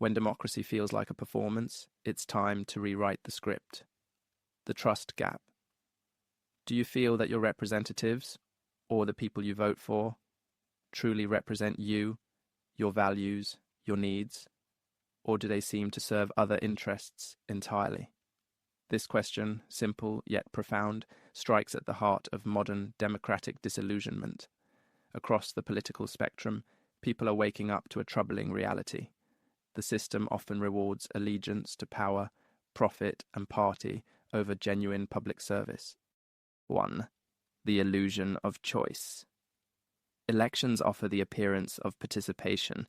When democracy feels like a performance, it's time to rewrite the script. The trust gap. Do you feel that your representatives, or the people you vote for, truly represent you, your values, your needs? Or do they seem to serve other interests entirely? This question, simple yet profound, strikes at the heart of modern democratic disillusionment. Across the political spectrum, people are waking up to a troubling reality. The system often rewards allegiance to power, profit, and party over genuine public service. 1. The illusion of choice. Elections offer the appearance of participation,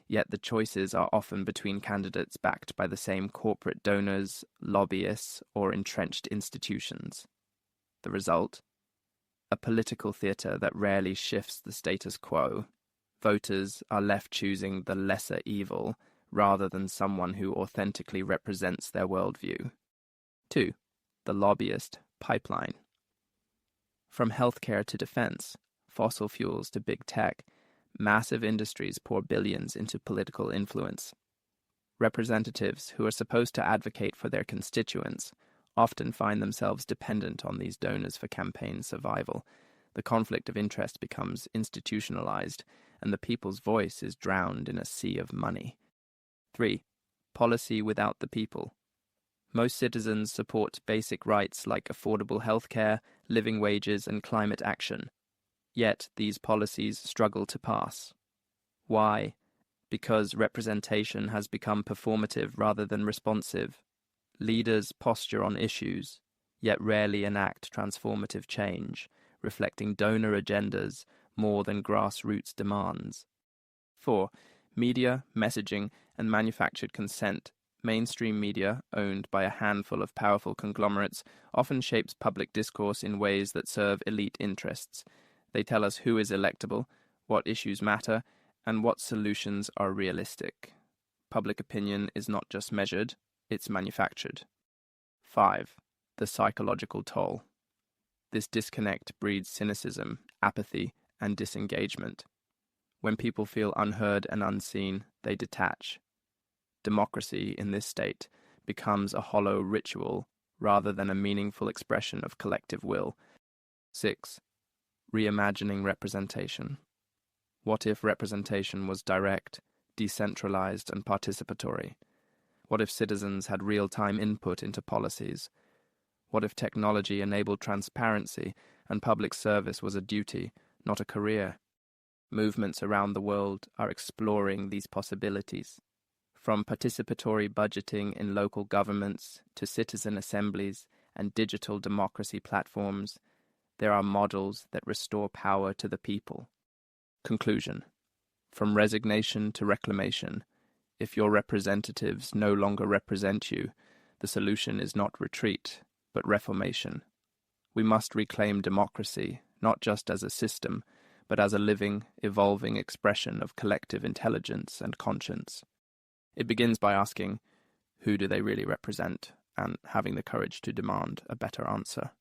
yet the choices are often between candidates backed by the same corporate donors, lobbyists, or entrenched institutions. The result? A political theatre that rarely shifts the status quo. Voters are left choosing the lesser evil rather than someone who authentically represents their worldview. 2. The lobbyist pipeline. From healthcare to defense, fossil fuels to big tech, massive industries pour billions into political influence. Representatives who are supposed to advocate for their constituents often find themselves dependent on these donors for campaign survival. The conflict of interest becomes institutionalized, and the people's voice is drowned in a sea of money. 3. Policy without the people. Most citizens support basic rights like affordable healthcare, living wages, and climate action. Yet these policies struggle to pass. Why? Because representation has become performative rather than responsive. Leaders posture on issues, yet rarely enact transformative change, reflecting donor agendas more than grassroots demands. 4. Media, messaging, and manufactured consent. Mainstream media, owned by a handful of powerful conglomerates, often shapes public discourse in ways that serve elite interests. They tell us who is electable, what issues matter, and what solutions are realistic. Public opinion is not just measured, it's manufactured. 5. The psychological toll. This disconnect breeds cynicism, apathy, and disengagement. When people feel unheard and unseen, they detach. Democracy in this state becomes a hollow ritual rather than a meaningful expression of collective will. 6. Reimagining representation. What if representation was direct, decentralized, and participatory? What if citizens had real-time input into policies? What if technology enabled transparency and public service was a duty, not a career? Movements around the world are exploring these possibilities. From participatory budgeting in local governments to citizen assemblies and digital democracy platforms, there are models that restore power to the people. Conclusion. From resignation to reclamation, if your representatives no longer represent you, the solution is not retreat, but reformation. We must reclaim democracy, not just as a system, but as a living, evolving expression of collective intelligence and conscience. It begins by asking, who do they really represent, and having the courage to demand a better answer.